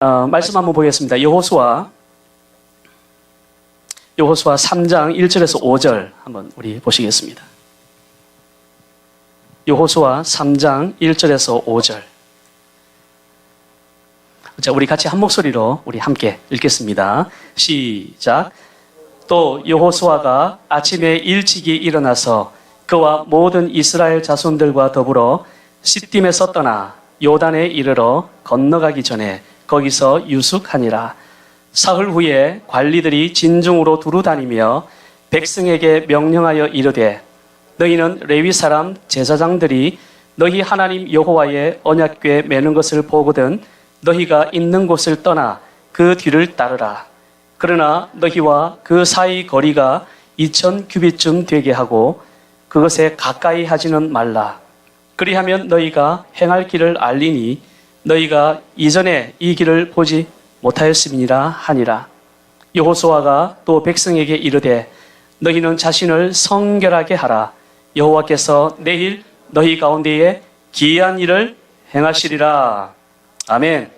말씀 한번 보겠습니다. 여호수아 3장 1절에서 5절 한번 우리 보시겠습니다. 여호수아 3장 1절에서 5절. 자, 우리 같이 한 목소리로 우리 함께 읽겠습니다. 시작. 또 여호수아가 아침에 일찍이 일어나서 그와 모든 이스라엘 자손들과 더불어 시딤에서 떠나 요단에 이르러 건너가기 전에 거기서 유숙하니라. 사흘 후에 관리들이 진중으로 두루 다니며 백성에게 명령하여 이르되 너희는 레위 사람 제사장들이 너희 하나님 여호와의 언약궤 매는 것을 보거든 너희가 있는 곳을 떠나 그 뒤를 따르라. 그러나 너희와 그 사이 거리가 2000규빗쯤 되게 하고 그것에 가까이 하지는 말라. 그리하면 너희가 행할 길을 알리니 너희가 이전에 이 길을 보지 못하였음이니라 하니라. 여호수아가 또 백성에게 이르되 너희는 자신을 성결하게 하라. 여호와께서 내일 너희 가운데에 기이한 일을 행하시리라. 아멘.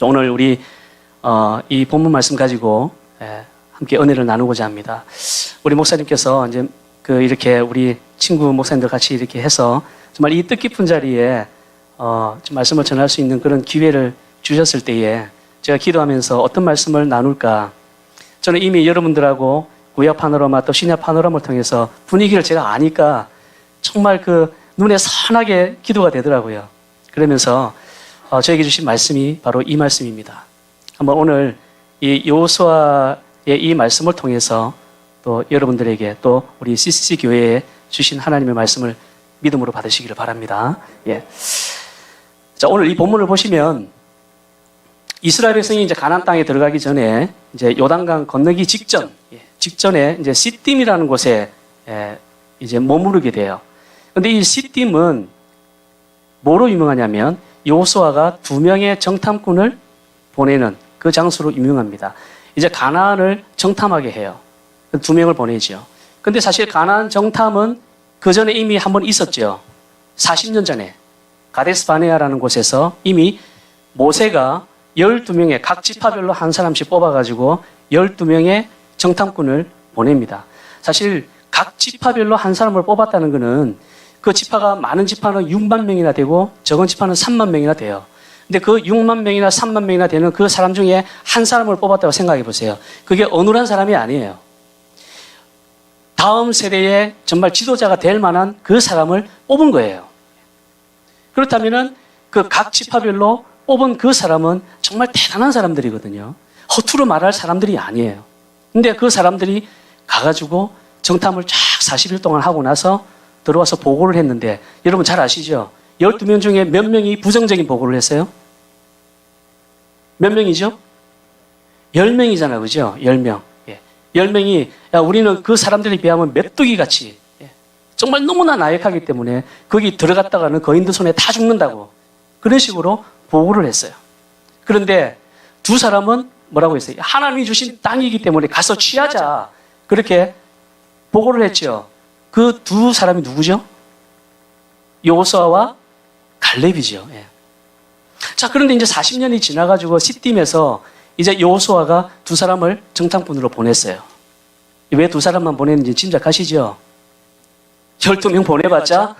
오늘 우리 이 본문 말씀 가지고 함께 은혜를 나누고자 합니다. 우리 목사님께서 이제 이렇게 우리 친구 목사님들 같이 이렇게 해서 정말 이 뜻깊은 자리에 좀 말씀을 전할 수 있는 그런 기회를 주셨을 때에 제가 기도하면서 어떤 말씀을 나눌까. 저는 이미 여러분들하고 구약 파노라마 또 신약 파노라마를 통해서 분위기를 제가 아니까 정말 눈에 선하게 기도가 되더라고요. 그러면서 저에게 주신 말씀이 바로 이 말씀입니다. 한번 오늘 이 여호수아의 이 말씀을 통해서 또 여러분들에게 또 우리 CCC 교회에 주신 하나님의 말씀을 믿음으로 받으시기를 바랍니다. 예. 자, 오늘 이 본문을 보시면 이스라엘 백성이 이제 가나안 땅에 들어가기 전에 이제 요단강 건너기 직전에 이제 시딤이라는 곳에 이제 머무르게 돼요. 근데 이 시딤은 뭐로 유명하냐면 여호수아가 2명의 정탐꾼을 보내는 그 장소로 유명합니다. 이제 가나안을 정탐하게 해요. 2명을 보내죠. 근데 사실 가나안 정탐은 그 전에 이미 한번 있었죠. 40년 전에 가데스 바네아라는 곳에서 이미 모세가 12명의 각 지파별로 한 사람씩 뽑아가지고 12명의 정탐꾼을 보냅니다. 사실 각 지파별로 한 사람을 뽑았다는 것은 그 지파가 많은 지파는 6만 명이나 되고 적은 지파는 3만 명이나 돼요. 근데 그 6만 명이나 3만 명이나 되는 그 사람 중에 한 사람을 뽑았다고 생각해 보세요. 그게 어눌한 사람이 아니에요. 다음 세대에 정말 지도자가 될 만한 그 사람을 뽑은 거예요. 그렇다면은 그 각 지파별로 뽑은 그 사람은 정말 대단한 사람들이거든요. 허투루 말할 사람들이 아니에요. 근데 그 사람들이 가가지고 정탐을 쫙 40일 동안 하고 나서 들어와서 보고를 했는데 여러분 잘 아시죠? 12명 중에 몇 명이 부정적인 보고를 했어요? 몇 명이죠? 10명이잖아요. 그죠? 10명. 10명이 야 우리는 그 사람들에 비하면 메뚜기 같이 정말 너무나 나약하기 때문에 거기 들어갔다가는 거인들 손에 다 죽는다고 그런 식으로 보고를 했어요. 그런데 두 사람은 뭐라고 했어요? 하나님이 주신 땅이기 때문에 가서 취하자 그렇게 보고를 했죠. 그 두 사람이 누구죠? 여호수아와 갈렙이죠. 자, 그런데 이제 40년이 지나가지고 시딤에서 이제 여호수아가 두 사람을 정탐꾼으로 보냈어요. 왜 두 사람만 보냈는지 짐작하시죠? 12명 보내봤자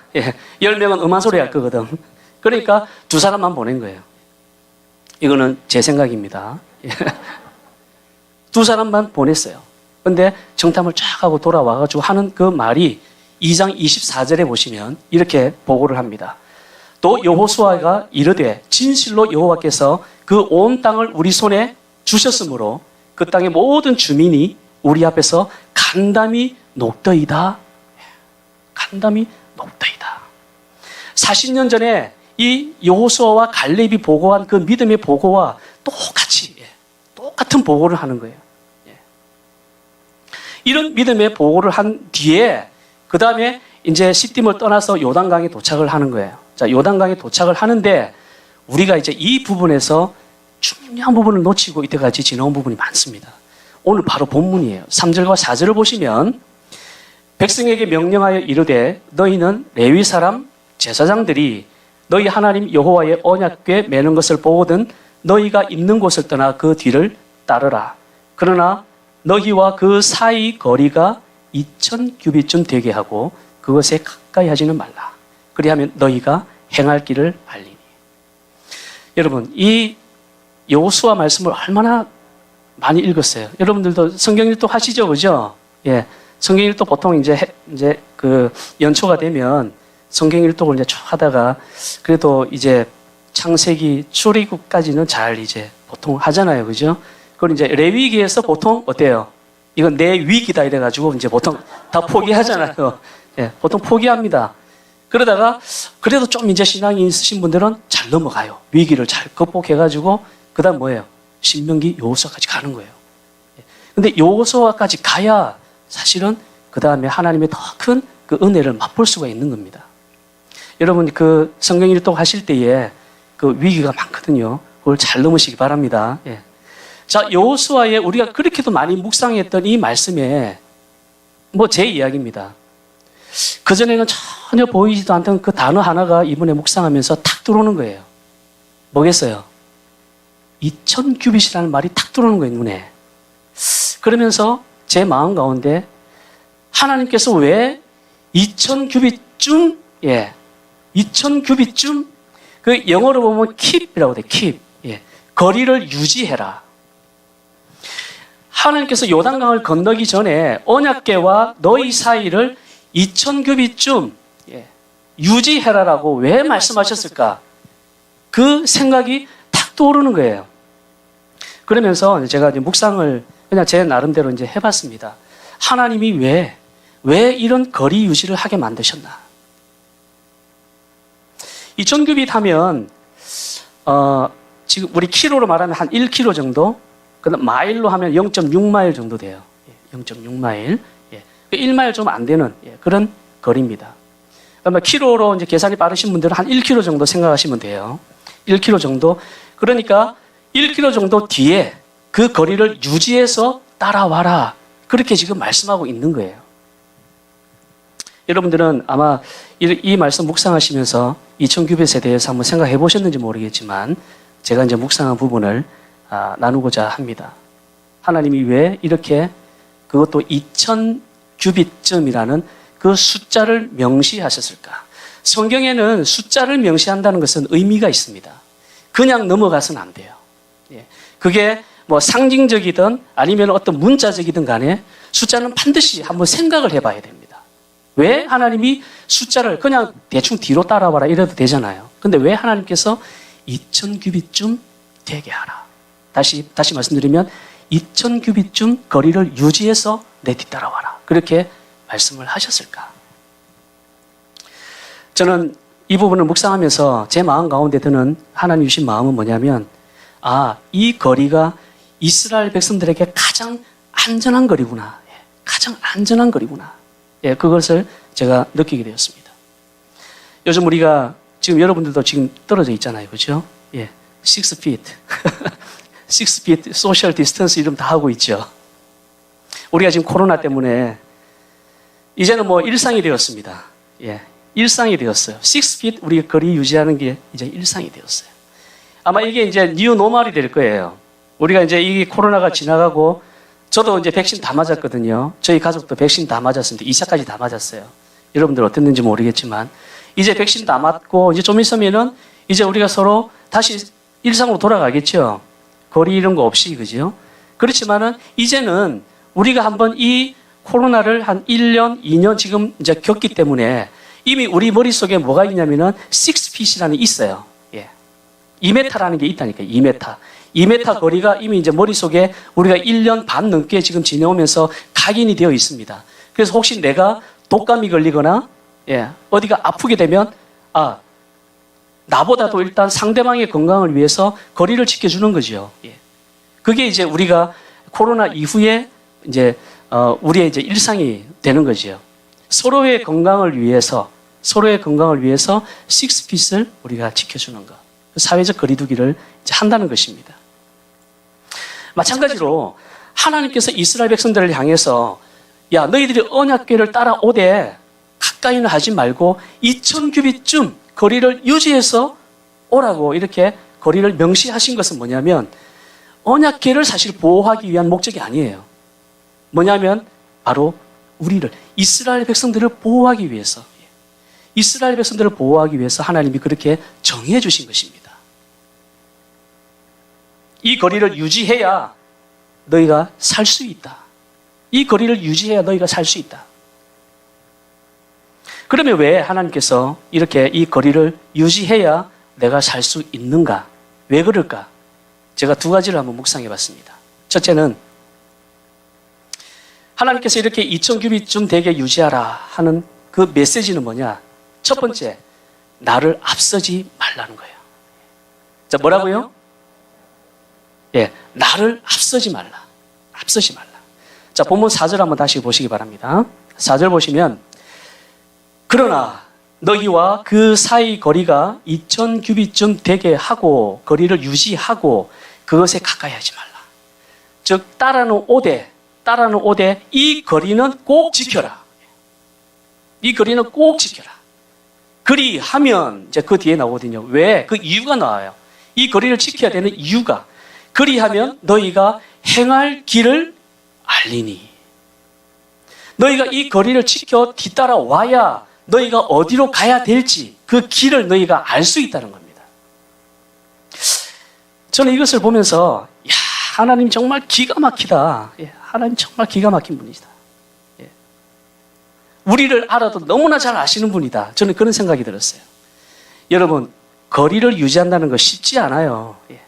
10명은 음한 소리 할 거거든. 그러니까 두 사람만 보낸 거예요. 이거는 제 생각입니다. 두 사람만 보냈어요. 근데 정탐을 쫙 하고 돌아와가지고 하는 그 말이 2장 24절에 보시면 이렇게 보고를 합니다. 또 여호수아가 이르되 진실로 여호와께서 그 온 땅을 우리 손에 주셨으므로 그 땅의 모든 주민이 우리 앞에서 간담이 높더이다. 간담이 높더이다. 40년 전에 이 여호수아와 갈렙이 보고한 그 믿음의 보고와 똑같은 보고를 하는 거예요. 이런 믿음의 보고를 한 뒤에 그 다음에 이제 시딤을 떠나서 요단강에 도착을 하는 거예요. 자, 요단강에 도착을 하는데 우리가 이제 이 부분에서 중요한 부분을 놓치고 이때까지 지나온 부분이 많습니다. 오늘 바로 본문이에요. 3절과 4절을 보시면 백성에게 명령하여 이르되 너희는 레위 사람 제사장들이 너희 하나님 여호와의 언약궤 매는 것을 보거든 너희가 있는 곳을 떠나 그 뒤를 따르라. 그러나 너희와 그 사이 거리가 2000규빗쯤 되게 하고 그것에 가까이 하지는 말라. 그리하면 너희가 행할 길을 알리니. 여러분, 이 여호수아 말씀을 얼마나 많이 읽었어요. 여러분들도 성경 읽도 하시죠, 그죠? 예, 성경 읽도 보통 이제 그 연초가 되면 성경 읽독을 이제 쭉 하다가 그래도 이제 창세기 출애굽까지는 잘 이제 보통 하잖아요, 그죠? 그걸 이제 레위기에서 보통 어때요? 이건 내 위기다 이래가지고 이제 보통 다 포기하잖아요. 예, 보통 포기합니다. 그러다가 그래도 좀 이제 신앙이 있으신 분들은 잘 넘어가요. 위기를 잘 극복해가지고 그다음 뭐예요? 신명기 여호수아까지 가는 거예요. 근데 여호수아까지 가야 사실은 그 다음에 하나님의 더 큰 그 은혜를 맛볼 수가 있는 겁니다. 여러분 그 성경 일독 하실 때에 그 위기가 많거든요. 그걸 잘 넘으시기 바랍니다. 예. 자, 여호수아에 우리가 그렇게도 많이 묵상했던 이 말씀에 뭐 제 이야기입니다. 그전에는 전혀 보이지도 않던 그 단어 하나가 이번에 묵상하면서 탁 들어오는 거예요. 뭐겠어요? 2000규빗이라는 말이 탁 들어오는 거예요, 눈에. 그러면서 제 마음 가운데 하나님께서 왜 2000규빗쯤, 예, 2000규빗쯤, 그 영어로 보면 keep이라고 돼, keep. 예, 거리를 유지해라. 하나님께서 요단강을 건너기 전에 언약궤와 너희 사이를 2000규빗쯤 유지해라라고 왜 말씀하셨을까? 그 생각이 탁 떠오르는 거예요. 그러면서 제가 이제 묵상을 그냥 제 나름대로 이제 해봤습니다. 하나님이 왜 이런 거리 유지를 하게 만드셨나? 2000규빗 하면 지금 우리 키로로 말하면 한 1km 정도, 그다음 마일로 하면 0.6마일 정도 돼요. 0.6마일. 1마일 좀 안 되는 그런 거리입니다. 그러면 키로로 이제 계산이 빠르신 분들은 한 1km 정도 생각하시면 돼요. 1km 정도. 그러니까 1km 정도 뒤에 그 거리를 유지해서 따라와라. 그렇게 지금 말씀하고 있는 거예요. 여러분들은 아마 이 말씀 묵상하시면서 2000규빗에 대해서 한번 생각해 보셨는지 모르겠지만 제가 이제 묵상한 부분을 나누고자 합니다. 하나님이 왜 이렇게 그것도 2000규빗쯤이라는 그 숫자를 명시하셨을까? 성경에는 숫자를 명시한다는 것은 의미가 있습니다. 그냥 넘어가서는 안 돼요. 그게 뭐 상징적이든 아니면 어떤 문자적이든 간에 숫자는 반드시 한번 생각을 해봐야 됩니다. 왜 하나님이 숫자를 그냥 대충 뒤로 따라와라 이래도 되잖아요. 근데 왜 하나님께서 2000규빗쯤 되게 하라? 다시 말씀드리면 2000규빗쯤 거리를 유지해서 내 뒤따라와라. 그렇게 말씀을 하셨을까? 저는 이 부분을 묵상하면서 제 마음 가운데 드는 하나님 주신 마음은 뭐냐면 이 거리가 이스라엘 백성들에게 가장 안전한 거리구나. 가장 안전한 거리구나. 그것을 제가 느끼게 되었습니다. 요즘 우리가 지금 여러분들도 지금 떨어져 있잖아요. 그렇죠? 6feet. 6feet 소셜 디스턴스 이름 다 하고 있죠. 우리가 지금 코로나 때문에 이제는 뭐 일상이 되었습니다. 일상이 되었어요. 6feet 우리가 거리 유지하는 게 이제 일상이 되었어요. 아마 이게 이제 뉴 노멀이 될 거예요. 우리가 이제 이 코로나가 지나가고 저도 이제 백신 다 맞았거든요. 저희 가족도 백신 다 맞았습니다. 2차까지 다 맞았어요. 여러분들 어땠는지 모르겠지만 이제 백신 다 맞고 이제 좀 있으면은 이제 우리가 서로 다시 일상으로 돌아가겠죠. 거리 이런 거 없이, 그죠? 그렇지만은 이제는 우리가 한번 이 코로나를 한 1년, 2년 지금 이제 겪기 때문에 이미 우리 머릿속에 뭐가 있냐면은 6feet이라는 게 있어요. 2m라는 게 있다니까요. 2m. 2m 거리가 이미 이제 머릿속에 우리가 1년 반 넘게 지금 지내오면서 각인이 되어 있습니다. 그래서 혹시 내가 독감이 걸리거나 어디가 아프게 되면 나보다도 일단 상대방의 건강을 위해서 거리를 지켜주는 거죠. 그게 이제 우리가 코로나 이후에 이제 우리의 이제 일상이 되는 거죠. 서로의 건강을 위해서 6feet을 우리가 지켜주는 것. 사회적 거리두기를 이제 한다는 것입니다. 마찬가지로 하나님께서 이스라엘 백성들을 향해서 너희들이 언약궤를 따라오되 가까이는 하지 말고 2000규빗쯤 거리를 유지해서 오라고 이렇게 거리를 명시하신 것은 뭐냐면 언약궤를 사실 보호하기 위한 목적이 아니에요. 뭐냐면 바로 우리를, 이스라엘 백성들을 보호하기 위해서, 이스라엘 백성들을 보호하기 위해서 하나님이 그렇게 정해 주신 것입니다. 이 거리를 유지해야 너희가 살 수 있다. 이 거리를 유지해야 너희가 살 수 있다. 그러면 왜 하나님께서 이렇게 이 거리를 유지해야 내가 살 수 있는가? 왜 그럴까? 제가 두 가지를 한번 묵상해 봤습니다. 첫째는 하나님께서 이렇게 2000규빗쯤 되게 유지하라 하는 그 메시지는 뭐냐? 첫 번째, 나를 앞서지 말라는 거예요. 자, 뭐라고요? 예, 나를 앞서지 말라. 앞서지 말라. 자, 본문 4절 한번 다시 보시기 바랍니다. 4절 보시면, 그러나 너희와 그 사이 거리가 2000규빗쯤 되게 하고 거리를 유지하고 그것에 가까이 하지 말라. 즉 따라는 오되 이 거리는 꼭 지켜라. 이 거리는 꼭 지켜라. 그리하면 이제 그 뒤에 나오거든요. 왜? 그 이유가 나와요. 이 거리를 지켜야 되는 이유가, 그리하면 너희가 행할 길을 알리니. 너희가 이 거리를 지켜 뒤따라와야 너희가 어디로 가야 될지 그 길을 너희가 알 수 있다는 겁니다. 저는 이것을 보면서 야, 하나님 정말 기가 막히다. 예, 하나님 정말 기가 막힌 분이다. 예. 우리를 알아도 너무나 잘 아시는 분이다. 저는 그런 생각이 들었어요. 여러분, 거리를 유지한다는 거 쉽지 않아요. 예,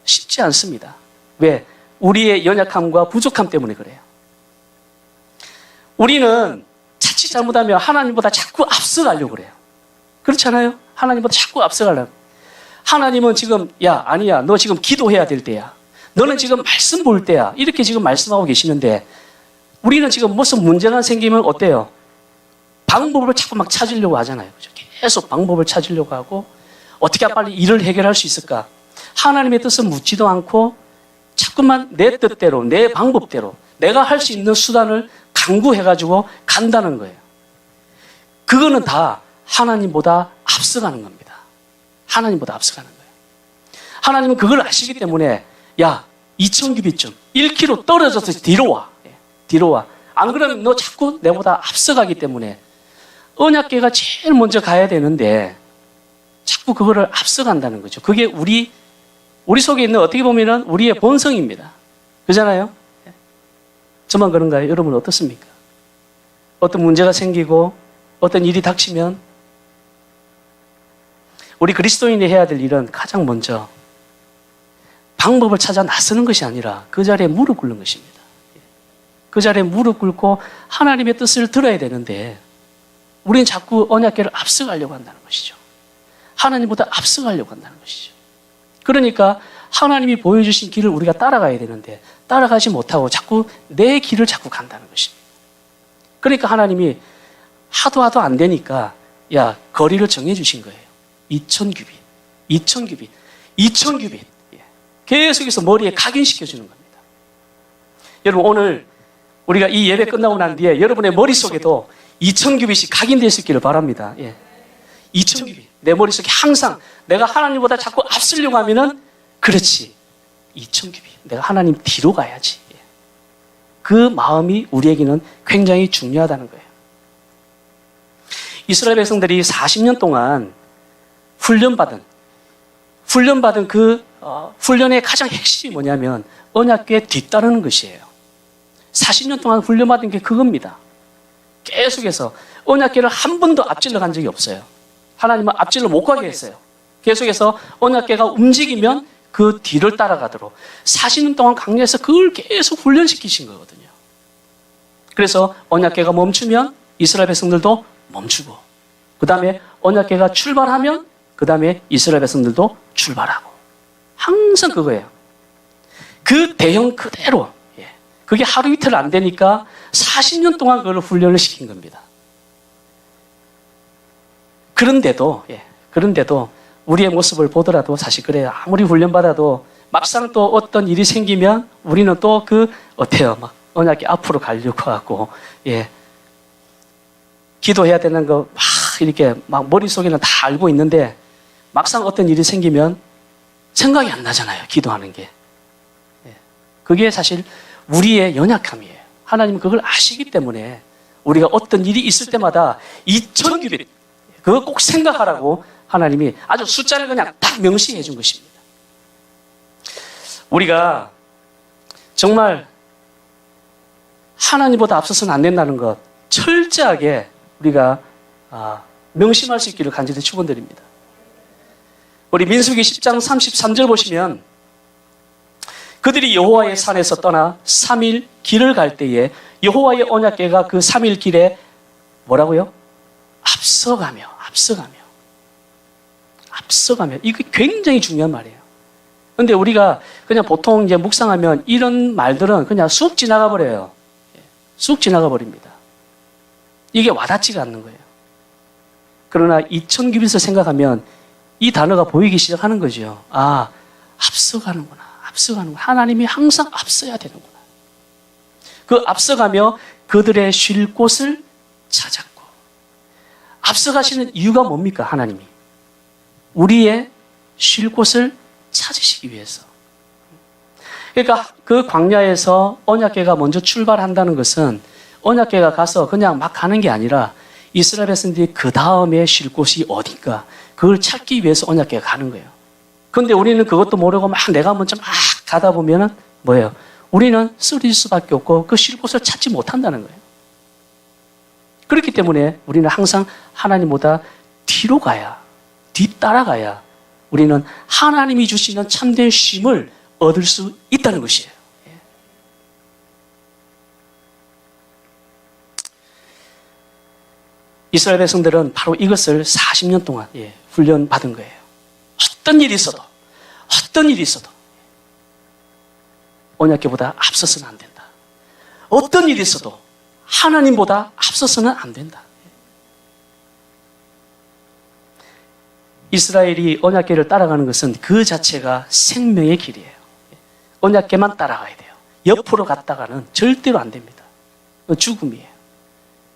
쉽지 않습니다. 왜? 우리의 연약함과 부족함 때문에 그래요. 우리는 자칫 잘못하면 하나님보다 자꾸 앞서가려고 그래요. 그렇잖아요? 하나님보다 자꾸 앞서가려고. 하나님은 지금 야, 아니야, 너 지금 기도해야 될 때야. 너는 지금 말씀 볼 때야. 이렇게 지금 말씀하고 계시는데 우리는 지금 무슨 문제가 생기면 어때요? 방법을 자꾸 막 찾으려고 하잖아요. 그죠? 계속 방법을 찾으려고 하고 어떻게 빨리 일을 해결할 수 있을까? 하나님의 뜻을 묻지도 않고 자꾸만 내 뜻대로, 내 방법대로 내가 할 수 있는 수단을 강구해가지고 간다는 거예요. 그거는 다 하나님보다 앞서가는 겁니다. 하나님보다 앞서가는 거예요. 하나님은 그걸 아시기 때문에 야, 2000규빗쯤 1km 떨어져서 뒤로 와. 뒤로 와. 안 그러면 너 자꾸 내보다 앞서가기 때문에 언약궤가 제일 먼저 가야 되는데 자꾸 그거를 앞서간다는 거죠. 그게 우리 속에 있는 어떻게 보면은 우리의 본성입니다. 그렇잖아요? 저만 그런가요? 여러분 어떻습니까? 어떤 문제가 생기고 어떤 일이 닥치면 우리 그리스도인이 해야 될 일은 가장 먼저 방법을 찾아 나서는 것이 아니라 그 자리에 무릎 꿇는 것입니다. 그 자리에 무릎 꿇고 하나님의 뜻을 들어야 되는데 우리는 자꾸 언약궤를 앞서가려고 한다는 것이죠. 하나님보다 앞서가려고 한다는 것이죠. 그러니까 하나님이 보여주신 길을 우리가 따라가야 되는데 따라가지 못하고 자꾸 내 길을 자꾸 간다는 것입니다. 그러니까 하나님이 하도 안 되니까 야, 거리를 정해주신 거예요. 2000규빗, 2000규빗, 2000규빗. 계속해서 머리에 각인시켜주는 겁니다. 여러분 오늘 우리가 이 예배 끝나고 난 뒤에 여러분의 머릿속에도 2000규빗이 각인될 수 있기를 바랍니다. 예. 2000규빗. 내 머릿속에 항상 내가 하나님보다 자꾸 앞서려고 하면은 그렇지. 2000규빗. 내가 하나님 뒤로 가야지. 예. 그 마음이 우리에게는 굉장히 중요하다는 거예요. 이스라엘 백성들이 40년 동안 훈련받은 그 훈련의 가장 핵심이 뭐냐면 언약궤에 뒤따르는 것이에요. 40년 동안 훈련받은 게 그겁니다. 계속해서 언약궤를 한 번도 앞질러 간 적이 없어요. 하나님은 앞질러 못 가게 했어요. 계속해서 언약궤가 움직이면 그 뒤를 따라가도록 40년 동안 강요해서 그걸 계속 훈련시키신 거거든요. 그래서 언약궤가 멈추면 이스라엘 백성들도 멈추고 그 다음에 언약궤가 출발하면 그 다음에 이스라엘 백성들도 출발하고 항상 그거예요. 그 대형 그대로. 예. 그게 하루 이틀 안 되니까 40년 동안 그걸 훈련을 시킨 겁니다. 그런데도 우리의 모습을 보더라도 사실 그래요. 아무리 훈련받아도 막상 또 어떤 일이 생기면 우리는 또 어때요? 막 언약궤 앞으로 가려고 하고, 예. 기도해야 되는 거 막 이렇게 막 머릿속에는 다 알고 있는데 막상 어떤 일이 생기면 생각이 안 나잖아요. 기도하는 게. 그게 사실 우리의 연약함이에요. 하나님은 그걸 아시기 때문에 우리가 어떤 일이 있을 때마다 2000규빗 그거 꼭 생각하라고 하나님이 아주 숫자를 그냥 딱 명시해 준 것입니다. 우리가 정말 하나님보다 앞서서는 안 된다는 것 철저하게 우리가 명심할 수 있기를 간절히 축원드립니다. 우리 민수기 10장 33절 보시면 그들이 여호와의 산에서 떠나 3일 길을 갈 때에 여호와의 언약궤가 그 3일 길에 뭐라고요? 앞서가며 이게 굉장히 중요한 말이에요. 그런데 우리가 그냥 보통 이제 묵상하면 이런 말들은 그냥 쑥 지나가 버려요. 쑥 지나가 버립니다. 이게 와닿지가 않는 거예요. 그러나 2000규빗을 생각하면 이 단어가 보이기 시작하는 거죠. 앞서가는구나. 하나님이 항상 앞서야 되는구나. 그 앞서가며 그들의 쉴 곳을 찾았고. 앞서가시는 이유가 뭡니까? 하나님이. 우리의 쉴 곳을 찾으시기 위해서. 그러니까 그 광야에서 언약궤가 먼저 출발한다는 것은 언약궤가 가서 그냥 막 가는 게 아니라 이스라엘 백성들이 그 다음에 쉴 곳이 어딘가 그걸 찾기 위해서 언약궤가 가는 거예요. 그런데 우리는 그것도 모르고 막 내가 먼저 막 가다 보면은 뭐예요? 우리는 쓰러질 수밖에 없고 그 쉴 곳을 찾지 못한다는 거예요. 그렇기 때문에 우리는 항상 하나님보다 뒤로 가야, 뒤따라가야 우리는 하나님이 주시는 참된 쉼을 얻을 수 있다는 것이에요. 이스라엘 백성들은 바로 이것을 40년 동안 훈련받은 거예요. 어떤 일이 있어도 언약궤보다 앞서서는 안 된다. 어떤 일이 있어도 하나님보다 앞서서는 안 된다. 이스라엘이 언약궤를 따라가는 것은 그 자체가 생명의 길이에요. 언약궤만 따라가야 돼요. 옆으로 갔다가는 절대로 안 됩니다. 죽음이에요.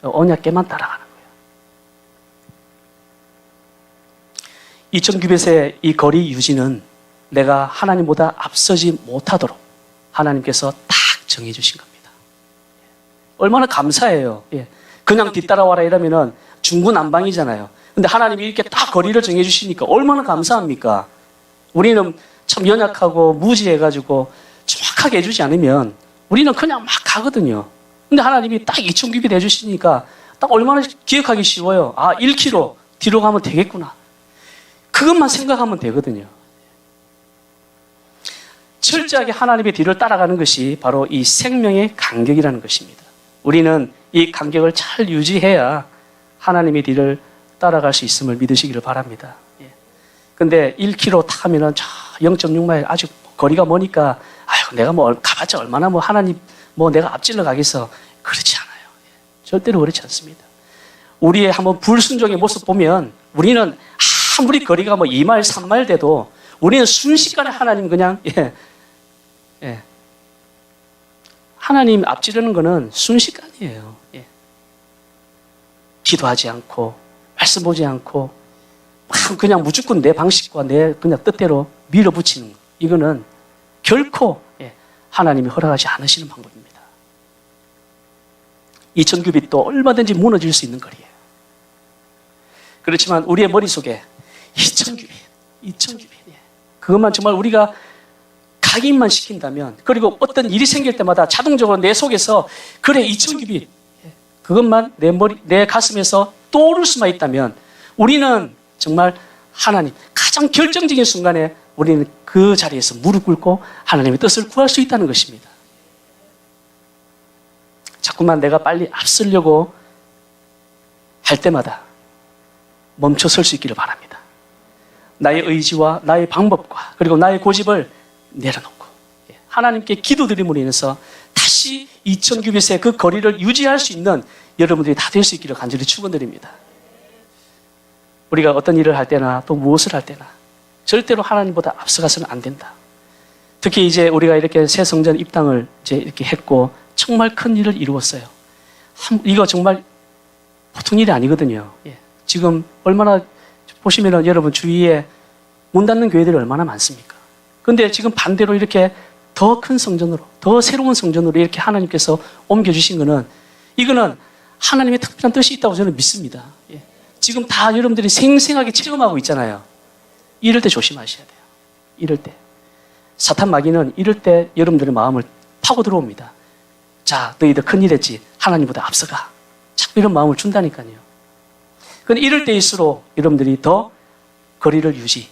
언약궤만 따라가는 거예요. 2000규빗의 이 거리 유지는 내가 하나님보다 앞서지 못하도록 하나님께서 딱 정해주신 겁니다. 얼마나 감사해요. 그냥 뒤따라와라 이러면은 중구난방이잖아요. 근데 하나님이 이렇게 딱 거리를 정해주시니까 얼마나 감사합니까? 우리는 참 연약하고 무지해가지고 정확하게 해주지 않으면 우리는 그냥 막 가거든요. 근데 하나님이 딱 2000규빗 해주시니까 딱 얼마나 기억하기 쉬워요. 1km 뒤로 가면 되겠구나. 그것만 생각하면 되거든요. 철저하게 하나님의 뒤를 따라가는 것이 바로 이 생명의 간격이라는 것입니다. 우리는 이 간격을 잘 유지해야 하나님의 뒤를 따라갈 수 있음을 믿으시기를 바랍니다. 근데 1km 타면은 0.6마일 아주 거리가 머니까 내가 가봤자 얼마나 하나님 내가 앞질러 가겠어. 그렇지 않아요. 절대로 그렇지 않습니다. 우리의 한번 불순종의 모습 보면 우리는 아무리 거리가 2마일, 3마일 돼도 우리는 순식간에 하나님 그냥 하나님 앞지르는 거는 순식간이에요. 기도하지 않고 말씀 보지 않고 그냥 무조건 내 방식과 내 그냥 뜻대로 밀어붙이는 거. 이거는 결코 하나님이 허락하지 않으시는 방법입니다. 2000규빗도 얼마든지 무너질 수 있는 거리예요. 그렇지만 우리의 머릿속에 2000규빗 그것만 정말 우리가 각인만 시킨다면, 그리고 어떤 일이 생길 때마다 자동적으로 내 속에서 그래 2000규빗 그것만 내 가슴에서 떠오를 수만 있다면 우리는 정말 하나님 가장 결정적인 순간에 우리는 그 자리에서 무릎 꿇고 하나님의 뜻을 구할 수 있다는 것입니다. 자꾸만 내가 빨리 앞서려고 할 때마다 멈춰 설 수 있기를 바랍니다. 나의 의지와 나의 방법과 그리고 나의 고집을 내려놓고 하나님께 기도드림으로 인해서 다시 2000규빗의 그 거리를 유지할 수 있는 여러분들이 다 될 수 있기를 간절히 축원드립니다. 우리가 어떤 일을 할 때나 또 무엇을 할 때나 절대로 하나님보다 앞서가서는 안 된다. 특히 이제 우리가 이렇게 새 성전 입당을 이제 이렇게 했고 정말 큰 일을 이루었어요. 이거 정말 보통 일이 아니거든요. 지금 얼마나 보시면은 여러분 주위에 문 닫는 교회들이 얼마나 많습니까? 근데 지금 반대로 이렇게 더 큰 성전으로, 더 새로운 성전으로 이렇게 하나님께서 옮겨주신 거는, 이거는 하나님의 특별한 뜻이 있다고 저는 믿습니다. 예. 지금 다 여러분들이 생생하게 체험하고 있잖아요. 이럴 때 조심하셔야 돼요. 이럴 때. 사탄 마귀는 이럴 때 여러분들의 마음을 파고 들어옵니다. 자, 너희들 큰일 했지. 하나님보다 앞서가. 자꾸 이런 마음을 준다니까요. 근데 이럴 때일수록 여러분들이 더 거리를 유지.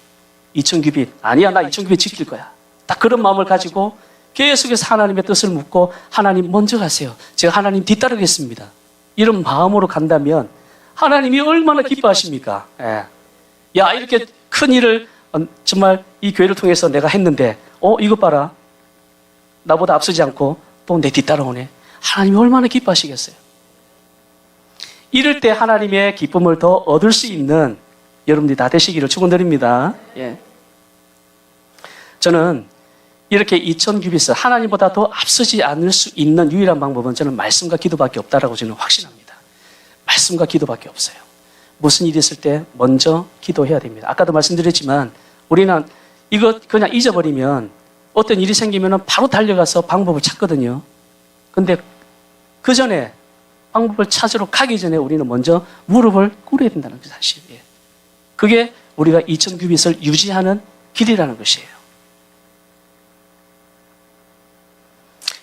2000규빗. 아니야, 나 2000규빗 지킬 거야. 딱 그런 마음을 가지고 계속해서 하나님의 뜻을 묻고, 하나님 먼저 가세요. 제가 하나님 뒤따르겠습니다. 이런 마음으로 간다면 하나님이 얼마나 기뻐하십니까? 예. 야, 이렇게 큰 일을 정말 이 교회를 통해서 내가 했는데, 이것 봐라. 나보다 앞서지 않고 또 내 뒤따라오네. 하나님이 얼마나 기뻐하시겠어요? 이럴 때 하나님의 기쁨을 더 얻을 수 있는 여러분들이 다 되시기를 축원드립니다. 예. 저는 이렇게 2000규빗을 하나님보다 더 앞서지 않을 수 있는 유일한 방법은 저는 말씀과 기도밖에 없다라고 저는 확신합니다. 말씀과 기도밖에 없어요. 무슨 일이 있을 때 먼저 기도해야 됩니다. 아까도 말씀드렸지만 우리는 이거 그냥 잊어버리면 어떤 일이 생기면 바로 달려가서 방법을 찾거든요. 근데 그 전에 방법을 찾으러 가기 전에 우리는 먼저 무릎을 꿇어야 된다는 게 사실이에요. 그게 우리가 2000규빗을 유지하는 길이라는 것이에요.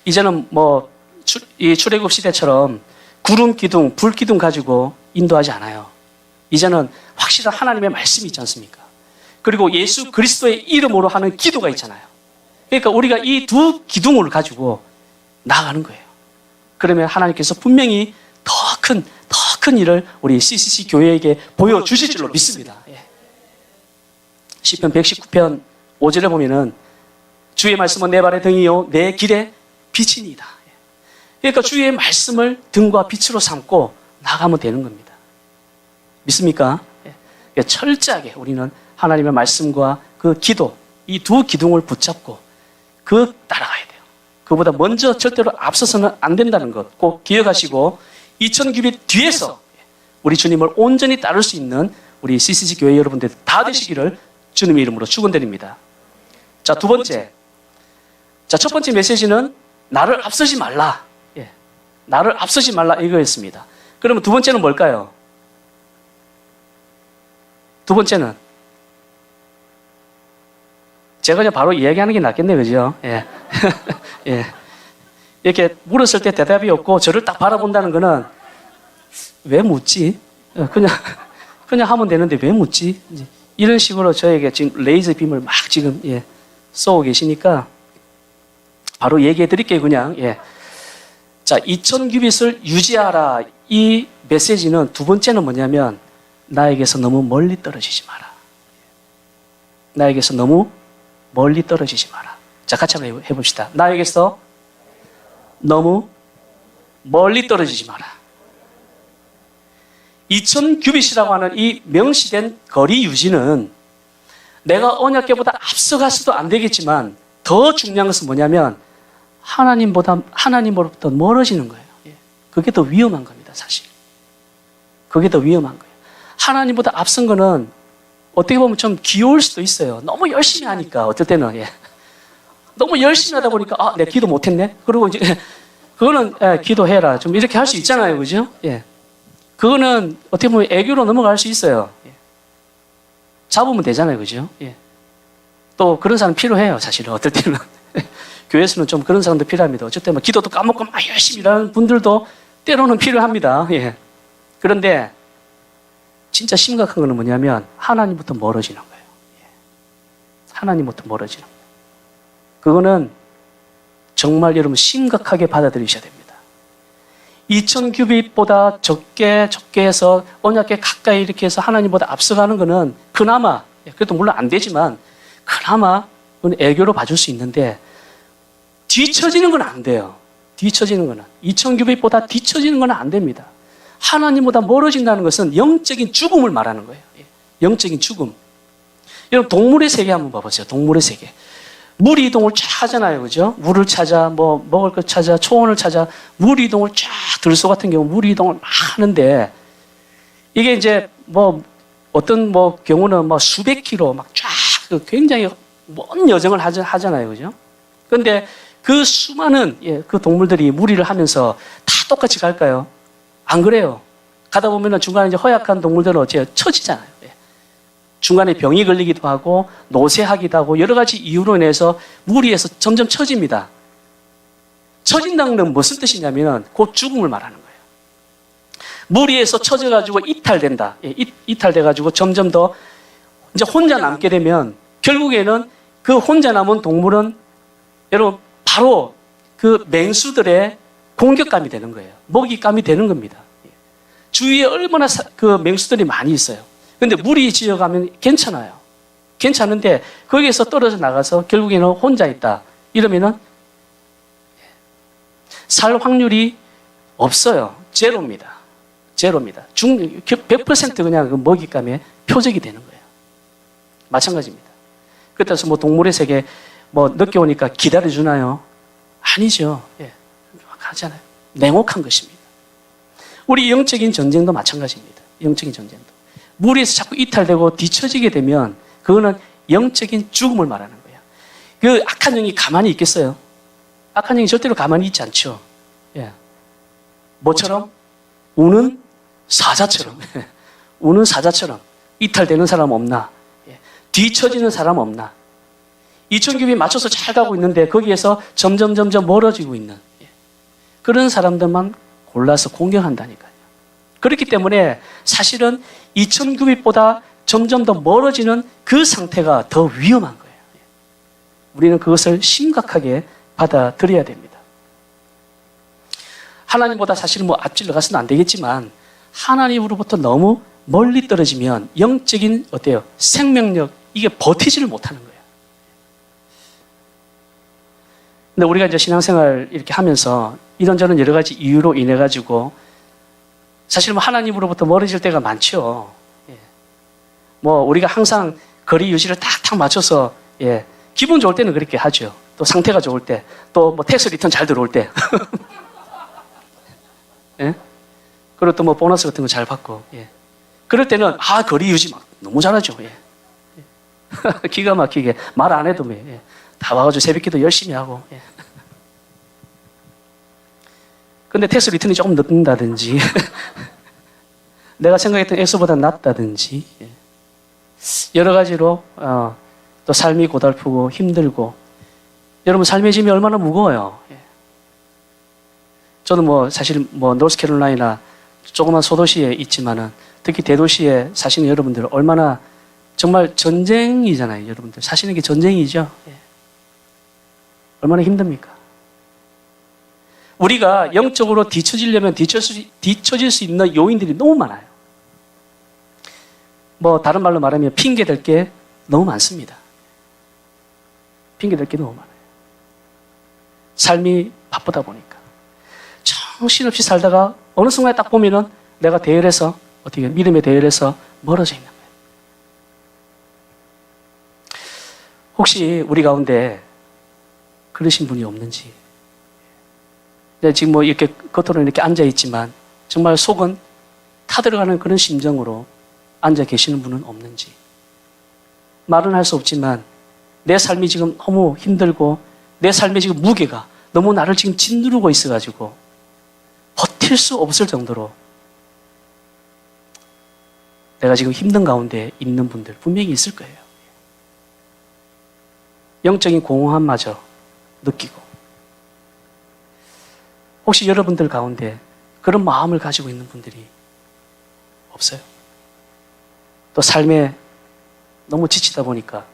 이제는 이 출애굽 시대처럼 구름 기둥, 불 기둥 가지고 인도하지 않아요. 이제는 확실한 하나님의 말씀이 있지 않습니까? 그리고 예수 그리스도의 이름으로 하는 기도가 있잖아요. 그러니까 우리가 이 두 기둥을 가지고 나아가는 거예요. 그러면 하나님께서 분명히 더 큰 일을 우리 CCC 교회에게 보여주실 줄로 믿습니다. 예. 시편 119편 5절에 보면은 주의 말씀은 내 발의 등이요 내 길의 빛이니이다. 그러니까 주의 말씀을 등과 빛으로 삼고 나가면 되는 겁니다. 믿습니까? 예. 철저하게 우리는 하나님의 말씀과 그 기도, 이 두 기둥을 붙잡고 따라가야 돼요. 그보다 먼저 절대로 앞서서는 안 된다는 것 꼭 기억하시고 2000규빗 뒤에서 우리 주님을 온전히 따를 수 있는 우리 CCC 교회 여러분들 다 되시기를 주님의 이름으로 축원드립니다. 자, 두 번째. 자, 첫 번째 메시지는 나를 앞서지 말라. 예. 나를 앞서지 말라 이거였습니다. 그러면 두 번째는 뭘까요? 두 번째는 제가 그냥 바로 이야기하는 게 낫겠네요. 그죠? 예. 예. 이렇게 물었을 때 대답이 없고 저를 딱 바라본다는 거는 왜 묻지? 그냥 하면 되는데 왜 묻지? 이런 식으로 저에게 지금 레이저 빔을 막 지금 쏘고 계시니까 바로 얘기해 드릴게요. 그냥. 예. 자, 2000규빗을 유지하라. 이 메시지는 두 번째는 뭐냐면 나에게서 너무 멀리 떨어지지 마라. 나에게서 너무 멀리 떨어지지 마라. 자, 같이 한번 해봅시다. 나에게서 너무 멀리 떨어지지 마라. 2000규빗이라고 하는 이 명시된 거리 유지는 내가 언약궤보다 앞서가서도 안 되겠지만 더 중요한 것은 뭐냐면 하나님으로부터 멀어지는 거예요. 그게 더 위험한 겁니다, 사실. 그게 더 위험한 거예요. 하나님보다 앞선 거는 어떻게 보면 좀 귀여울 수도 있어요. 너무 열심히 하니까, 어떨 때는. 너무 열심히 하다 보니까, 내가 기도 못했네? 그리고 이제, 그거는, 기도해라. 좀 이렇게 할 수 있잖아요. 그죠? 그거는 어떻게 보면 애교로 넘어갈 수 있어요. 잡으면 되잖아요. 그죠? 또 그런 사람 필요해요. 사실은. 어떨 때는. 교회에서는 좀 그런 사람도 필요합니다. 어쨌든 뭐 기도도 까먹고 막 열심히 일하는 분들도 때로는 필요합니다. 그런데 진짜 심각한 거는 뭐냐면 하나님부터 멀어지는 거예요. 하나님부터 멀어지는 거예요. 그거는 정말 여러분 심각하게 받아들이셔야 됩니다. 2000규빗보다 적게 해서 언약궤 가까이 이렇게 해서 하나님보다 앞서가는 거는 그나마, 그래도 물론 안 되지만 그나마 그건 애교로 봐줄 수 있는데 뒤처지는 건 안 돼요. 뒤처지는 거는. 2000규빗보다 뒤처지는 건 안 됩니다. 하나님보다 멀어진다는 것은 영적인 죽음을 말하는 거예요. 영적인 죽음. 여러분 동물의 세계 한번 봐보세요. 동물의 세계. 물 이동을 쫙 하잖아요. 그죠? 물을 찾아, 뭐 먹을 것 찾아, 초원을 찾아, 물 이동을 쫙, 들소 같은 경우 물 이동을 막 하는데 이게 이제 뭐 어떤 뭐 경우는 뭐 수백 킬로 막 쫙 굉장히 먼 여정을 하잖아요. 그죠? 그런데 그 수많은 그 동물들이 무리를 하면서 다 똑같이 갈까요? 안 그래요. 가다 보면 중간에 이제 허약한 동물들은 어째요? 처지잖아요. 중간에 병이 걸리기도 하고 노쇠하기도 하고 여러 가지 이유로 인해서 무리에서 점점 처집니다. 처진다는 건 무슨 뜻이냐면 곧 죽음을 말하는 거예요. 무리에서 처져가지고 이탈된다. 이탈돼가지고 점점 더 이제 혼자 남게 되면 결국에는 그 혼자 남은 동물은 여러분 바로 그 맹수들의 공격감이 되는 거예요. 먹잇감이 되는 겁니다. 주위에 얼마나 그 맹수들이 많이 있어요. 근데 무리 지어가면 괜찮아요. 괜찮은데 거기에서 떨어져 나가서 결국에는 혼자 있다. 이러면은 살 확률이 없어요. 제로입니다. 제로입니다. 100% 그냥 그 먹잇감의 표적이 되는 거예요. 마찬가지입니다. 그래서 뭐 동물의 세계 뭐 늦게 오니까 기다려주나요? 아니죠. 하잖아요. 냉혹한 것입니다. 우리 영적인 전쟁도 마찬가지입니다. 영적인 전쟁도. 무리에서 자꾸 이탈되고 뒤처지게 되면 그거는 영적인 죽음을 말하는 거예요. 그 악한 영이 가만히 있겠어요? 악한 영이 절대로 가만히 있지 않죠. 뭐처럼? 우는 사자처럼. 우는 사자처럼. 이탈되는 사람 없나? 뒤처지는 사람 없나? 이천규비 맞춰서 잘 가고 있는데 거기에서 점점 멀어지고 있는 그런 사람들만 골라서 공격한다니까요. 그렇기 때문에 사실은 2000규빗보다 점점 더 멀어지는 그 상태가 더 위험한 거예요. 우리는 그것을 심각하게 받아들여야 됩니다. 하나님보다 사실 뭐 앞질러 가서는 안 되겠지만 하나님으로부터 너무 멀리 떨어지면 영적인 어때요? 생명력 이게 버티지를 못하는 거예요. 근데 우리가 이제 신앙생활 이렇게 하면서 이런저런 여러 가지 이유로 인해 가지고 사실 뭐 하나님으로부터 멀어질 때가 많죠. 뭐 우리가 항상 거리 유지를 탁탁 맞춰서 기분 좋을 때는 그렇게 하죠. 또 상태가 좋을 때, 또 뭐 텍스 리턴 잘 들어올 때, 그리고 또 뭐 보너스 같은 거 잘 받고, 그럴 때는 거리 유지 막 너무 잘하죠. 기가 막히게 말 안 해도 다 와가지고 새벽기도 열심히 하고. 근데 텍스 리턴이 조금 늦는다든지, 내가 생각했던 X보다 낫다든지, 여러 가지로, 또 삶이 고달프고 힘들고, 여러분 삶의 짐이 얼마나 무거워요. 저는 뭐 사실 뭐 노스캐롤라이나 조그만 소도시에 있지만은 특히 대도시에 사시는 여러분들 얼마나 정말 전쟁이잖아요. 여러분들 사시는 게 전쟁이죠. 얼마나 힘듭니까? 우리가 영적으로 뒤처지려면 뒤처질 수 있는 요인들이 너무 많아요. 뭐 다른 말로 말하면 핑계댈 게 너무 많습니다. 핑계댈 게 너무 많아요. 삶이 바쁘다 보니까 정신없이 살다가 어느 순간에 딱 보면은 내가 대열에서 어떻게 믿음의 대열에서 멀어져 있는 거예요. 혹시 우리 가운데 그러신 분이 없는지? 지금 뭐 이렇게 겉으로는 이렇게 앉아 있지만 정말 속은 타들어가는 그런 심정으로 앉아 계시는 분은 없는지? 말은 할 수 없지만 내 삶이 지금 너무 힘들고 내 삶의 지금 무게가 너무 나를 지금 짓누르고 있어가지고 버틸 수 없을 정도로 내가 지금 힘든 가운데 있는 분들 분명히 있을 거예요. 영적인 공허함마저 느끼고 혹시 여러분들 가운데 그런 마음을 가지고 있는 분들이 없어요? 또 삶에 너무 지치다 보니까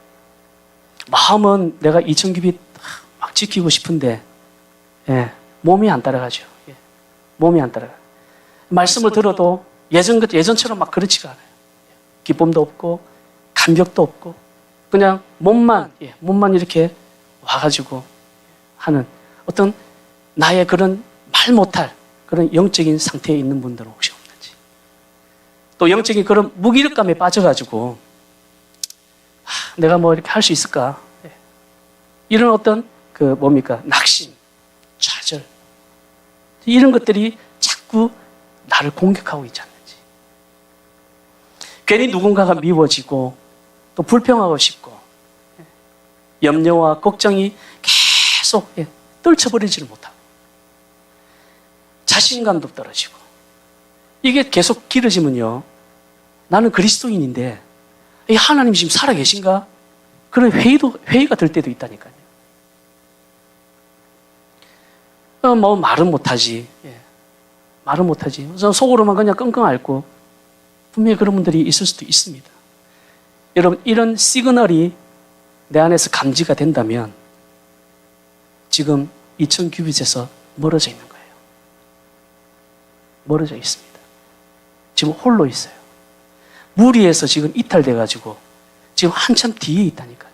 마음은 내가 2000규빗 막 지키고 싶은데 몸이 안 따라가죠. 몸이 안 따라가요. 말씀을 들어도 예전처럼 막 그렇지가 않아요. 기쁨도 없고 감격도 없고 그냥 몸만 이렇게 와가지고 하는 어떤 나의 그런 말 못할 그런 영적인 상태에 있는 분들은 혹시 없는지. 또 영적인 그런 무기력감에 빠져가지고 내가 뭐 이렇게 할 수 있을까? 이런 어떤 낙심, 좌절 이런 것들이 자꾸 나를 공격하고 있지 않는지. 괜히 누군가가 미워지고 또 불평하고 싶고 염려와 걱정이 계속 떨쳐버리지를 못하고 자신감도 떨어지고 이게 계속 길어지면요. 나는 그리스도인인데 이 하나님이 지금 살아계신가? 그런 회의가 들 때도 있다니까요. 뭐 말은 못하지. 말은 못하지. 우선 속으로만 그냥 끙끙 앓고 분명히 그런 분들이 있을 수도 있습니다. 여러분 이런 시그널이 내 안에서 감지가 된다면 지금 2000규빗에서 멀어져 있는 거예요. 멀어져 있습니다. 지금 홀로 있어요. 무리에서 지금 이탈돼가지고 지금 한참 뒤에 있다니까요.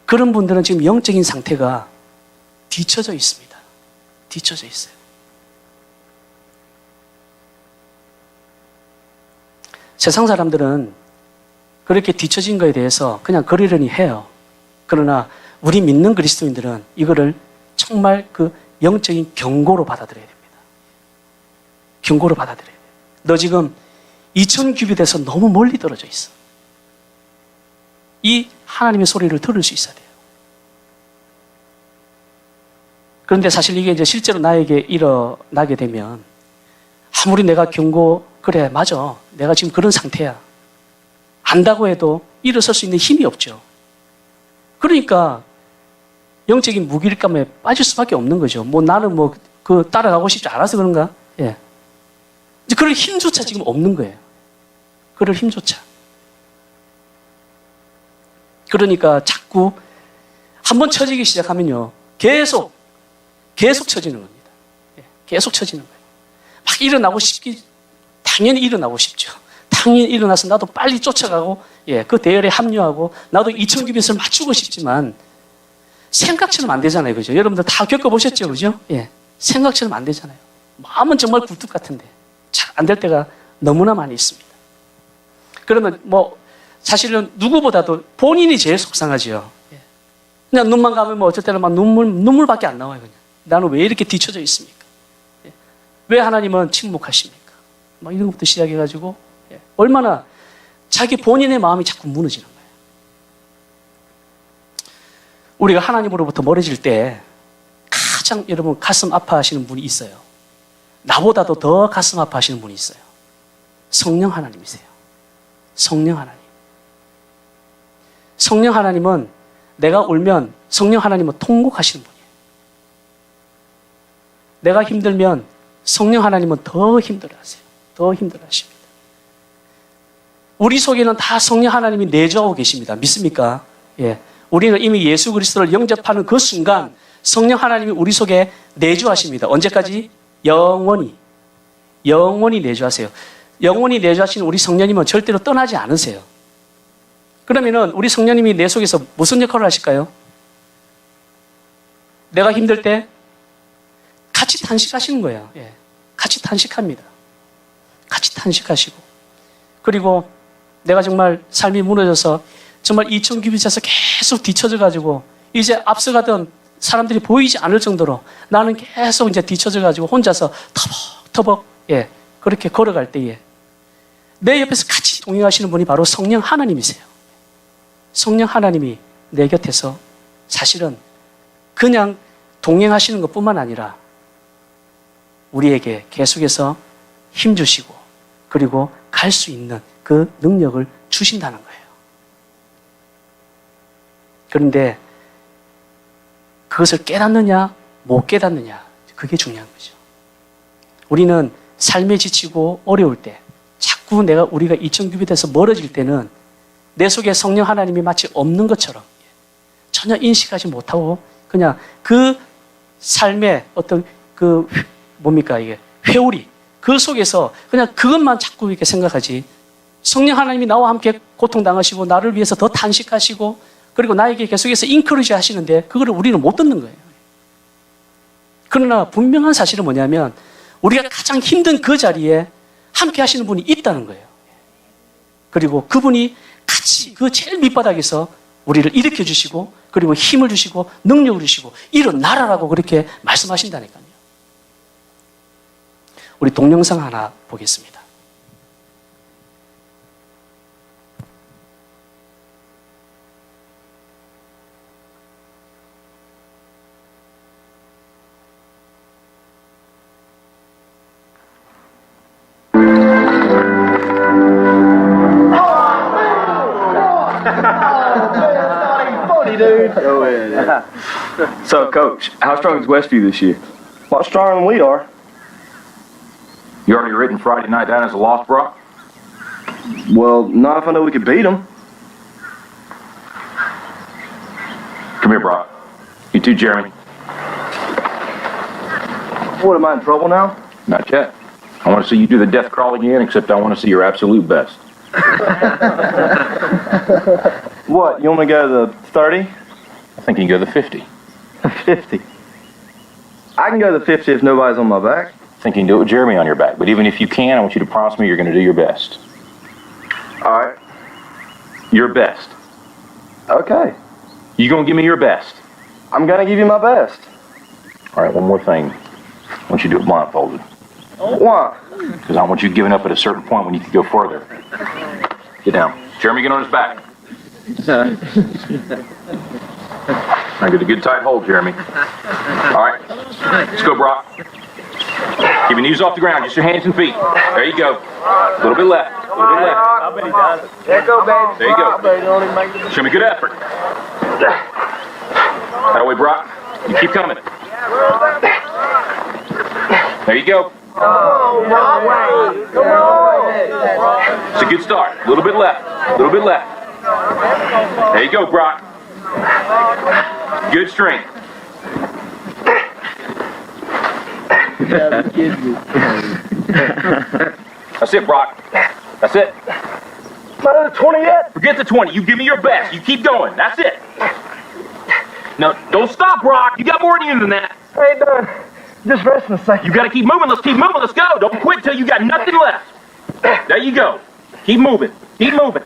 그런 분들은 지금 영적인 상태가 뒤처져 있습니다. 뒤처져 있어요. 세상 사람들은 그렇게 뒤처진 거에 대해서 그냥 그러려니 해요. 그러나 우리 믿는 그리스도인들은 이거를 정말 그 영적인 경고로 받아들여야 됩니다. 경고로 받아들여야 돼요. 너 지금 2000규빗에서 너무 멀리 떨어져 있어. 이 하나님의 소리를 들을 수 있어야 돼요. 그런데 사실 이게 이제 실제로 나에게 일어나게 되면 아무리 내가 그래, 맞아. 내가 지금 그런 상태야. 안다고 해도 일어설 수 있는 힘이 없죠. 그러니까 영적인 무기력감에 빠질 수밖에 없는 거죠. 뭐 나는 따라가고 싶지 않아서 그런가? 예. 이제 그럴 힘조차 지금 없는 거예요. 그럴 힘조차. 그러니까 자꾸 한번 처지기 시작하면요. 계속 처지는 겁니다. 계속 처지는 거예요. 막 일어나고 당연히 일어나고 싶죠. 당연히 일어나서 나도 빨리 쫓아가고, 그 대열에 합류하고, 나도 2000규빗을 맞추고 싶지만, 생각처럼 안 되잖아요. 그죠? 여러분들 다 겪어보셨죠? 그죠? 생각처럼 안 되잖아요. 마음은 정말 굴뚝 같은데, 잘 안 될 때가 너무나 많이 있습니다. 그러면 사실은 누구보다도 본인이 제일 속상하죠. 그냥 눈만 감으면 어쩔 때는 막 눈물밖에 안 나와요. 그냥. 나는 왜 이렇게 뒤쳐져 있습니까? 왜 하나님은 침묵하십니까? 막 이런 것부터 시작해가지고, 얼마나 자기 본인의 마음이 자꾸 무너지는 거예요. 우리가 하나님으로부터 멀어질 때 가장 여러분 가슴 아파하시는 분이 있어요. 나보다도 더 가슴 아파하시는 분이 있어요. 성령 하나님이세요. 성령 하나님. 성령 하나님은 내가 울면 성령 하나님은 통곡하시는 분이에요. 내가 힘들면 성령 하나님은 더 힘들어하세요. 더 힘들어하십니다. 우리 속에는 다 성령 하나님이 내주하고 계십니다. 믿습니까? 우리는 이미 예수 그리스도를 영접하는 그 순간 성령 하나님이 우리 속에 내주하십니다. 언제까지? 영원히 내주하세요. 영원히 내주하시는 우리 성령님은 절대로 떠나지 않으세요. 그러면은 우리 성령님이 내 속에서 무슨 역할을 하실까요? 내가 힘들 때 같이 탄식하시는 거예요. 같이 탄식합니다. 같이 탄식하시고. 그리고 내가 정말 삶이 무너져서 정말 2000규빗에서 계속 뒤쳐져가지고 이제 앞서가던 사람들이 보이지 않을 정도로 나는 계속 이제 뒤쳐져가지고 혼자서 터벅터벅 그렇게 걸어갈 때에 내 옆에서 같이 동행하시는 분이 바로 성령 하나님이세요. 성령 하나님이 내 곁에서 사실은 그냥 동행하시는 것뿐만 아니라 우리에게 계속해서 힘주시고 그리고 갈 수 있는 그 능력을 주신다는 거예요. 그런데 그것을 깨닫느냐 못 깨닫느냐 그게 중요한 거죠. 우리는 삶에 지치고 어려울 때 자꾸 우리가 2000규빗에서 멀어질 때는 내 속에 성령 하나님이 마치 없는 것처럼 전혀 인식하지 못하고 그냥 그 삶의 어떤 이게 회오리 그 속에서 그냥 그것만 자꾸 이렇게 생각하지 성령 하나님이 나와 함께 고통당하시고 나를 위해서 더 탄식하시고 그리고 나에게 계속해서 인커리지 하시는데 그거를 우리는 못 듣는 거예요. 그러나 분명한 사실은 뭐냐면 우리가 가장 힘든 그 자리에 함께 하시는 분이 있다는 거예요. 그리고 그분이 같이 그 제일 밑바닥에서 우리를 일으켜 주시고 그리고 힘을 주시고 능력을 주시고 일어나라라고 그렇게 말씀하신다니까요. 우리 동영상 하나 보겠습니다. dude. Go ahead. So, Coach, how strong is Westview this year? A lot stronger than we are. You already written Friday night down as a loss, Brock? Well, not if I know we could beat them. Come here, Brock. You too, Jeremy. What, am I in trouble now? Not yet. I want to see you do the death crawl again, except I want to see your absolute best. What, you want me to go to the 30? I think you can go to the 50. 50. I can go to the 50 if nobody's on my back. I think you can do it with Jeremy on your back. But even if you can, I want you to promise me you're going to do your best. All right. Your best. Okay. You going to give me your best? I'm going to give you my best. All right, one more thing. I want you to do it blindfolded. Why? Because I want you giving up at a certain point when you can go further. Get down. Jeremy, get on his back. I get a good tight hold, Jeremy. All right. Let's go, Brock. Keep your knees off the ground, just your hands and feet. There you go. A little bit left. A little bit left. I bet he does it. There you go, baby. There you go. I bet he don't even make the... Show me good effort. That way, Brock. You keep coming. There you go. It's a good start. A little bit left. A little bit left. There you go, Brock. Good strength. That's it, Brock. That's it. Not at the 20 yet? Forget the 20. You give me your best. You keep going. That's it. No, don't stop, Brock. You got more in you than that. I ain't done. Just resting a second. You got to keep moving. Let's keep moving. Let's go. Don't quit till you got nothing left. There you go. Keep moving. Keep moving.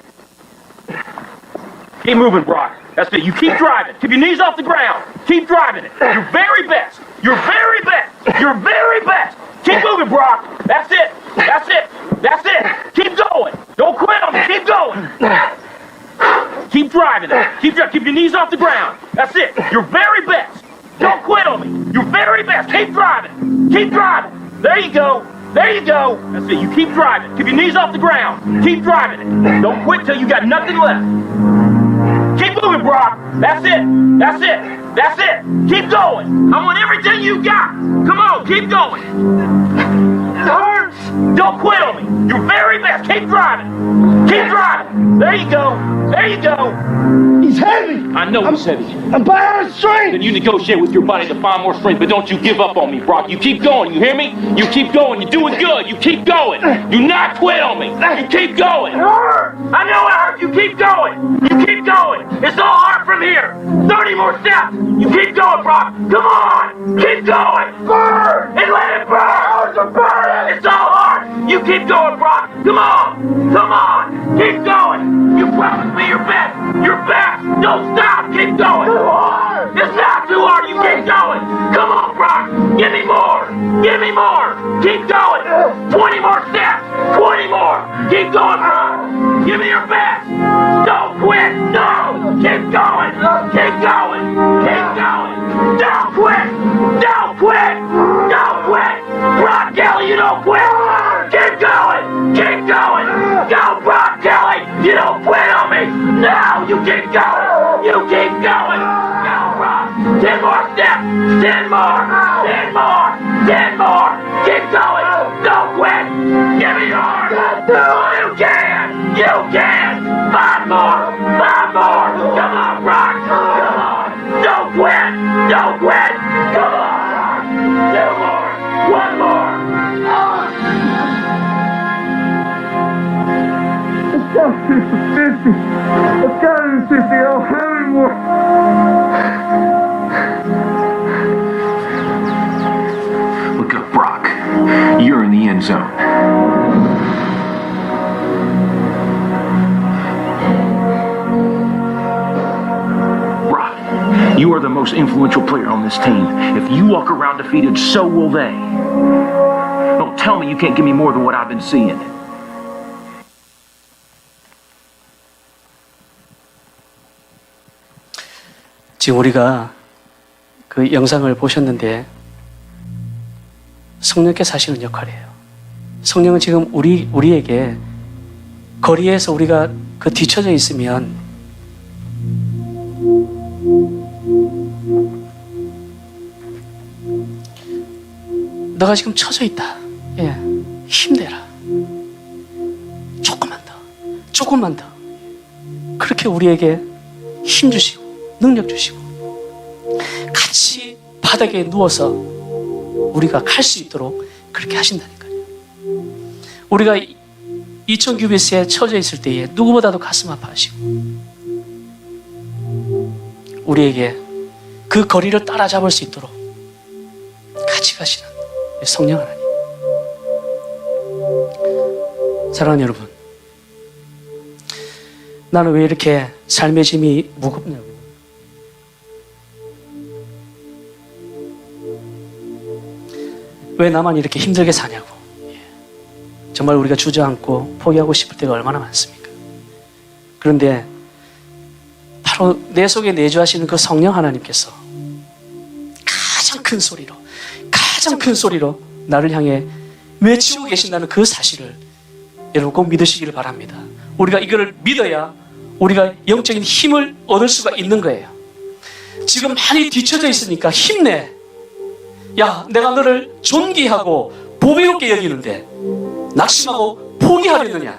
Keep moving, Brock. That's it. You keep driving. Keep your knees off the ground. Keep driving it. Your very best. Your very best. Your very best. Keep moving, Brock. That's it. That's it. That's it. Keep going. Don't quit on me. Keep going. Keep driving it. Keep your knees off the ground. That's it. Your very best. Don't quit on me. Your very best. Keep driving. Keep driving. There you go. There you go. That's it. You keep driving. Keep your knees off the ground. Keep driving it. Don't quit till you got nothing left. Keep moving, Brock. That's it. That's it. That's it. Keep going. I want everything you got. Come on. Keep going. It hurts. Don't quit on me. Your very best. Keep driving. Keep driving. There you go. There you go. He's heavy. I know he's heavy. I'm bad at strength. Then you negotiate with your body to find more strength, but don't you give up on me, Brock. You keep going, you hear me? You keep going, you're doing good, you keep going. Do not quit on me. You keep going. It hurts. I know it hurts, you keep going. You keep going. It's all hard from here. 30 more steps. You keep going, Brock. Come on. Keep going. Burn. And let it burn. It's all hard. You keep going, Brock. Come on. Come on. Keep going. You promised me your best. Your best. Don't stop. Keep going. Too hard. It's not too hard. You keep going. Come on, Brock. Give me more. Give me more. Keep going. 20 more steps. 20 more. Keep going, Brock. Give me your best. Don't quit. No. Keep going. Keep going. Keep going. Don't quit. Don't quit. Don't quit. Brock Kelly, you don't quit. Keep going. Keep going. Go, Brock Kelly. You don't quit on me. No, you keep going. You keep going. Go, Brock. 10 more steps. 10 more. 10 more. 10 more. Keep going. Don't quit. Give me yours. You can. You can. 5 more. 5 more. Come on, Brock. Come on. Don't quit. Don't quit. Come on, Brock. 2 more. 1 more. Let's go to 50. Let's go to 50. I don't have any more. Look up, Brock. You're in the end zone. Brock, you are the most influential player on this team. If you walk around defeated, so will they. Don't tell me you can't give me more than what I've been seeing. 지금 우리가 그 영상을 보셨는데 성령께서 하시는 역할이에요. 성령은 지금 우리에게 거리에서 우리가 그 뒤쳐져 있으면 너가 지금 처져 있다. 예, 힘내라. 조금만 더, 조금만 더. 그렇게 우리에게 힘 주시고 능력 주시고 같이 바닥에 누워서 우리가 갈 수 있도록 그렇게 하신다니까요. 우리가 2000규비스에 처져 있을 때에 누구보다도 가슴 아파하시고 우리에게 그 거리를 따라잡을 수 있도록 같이 가시는 성령 하나님. 사랑하는 여러분, 나는 왜 이렇게 삶의 짐이 무겁냐고. 왜 나만 이렇게 힘들게 사냐고. 정말 우리가 주저앉고 포기하고 싶을 때가 얼마나 많습니까? 그런데 바로 내 속에 내주하시는 그 성령 하나님께서 가장 큰 소리로 나를 향해 외치고 계신다는 그 사실을 여러분 꼭 믿으시기를 바랍니다. 우리가 이거를 믿어야 우리가 영적인 힘을 얻을 수가 있는 거예요. 지금 많이 뒤처져 있으니까 힘내. 야, 내가 너를 존귀하고 보배롭게 여기는데 낙심하고 포기하겠느냐?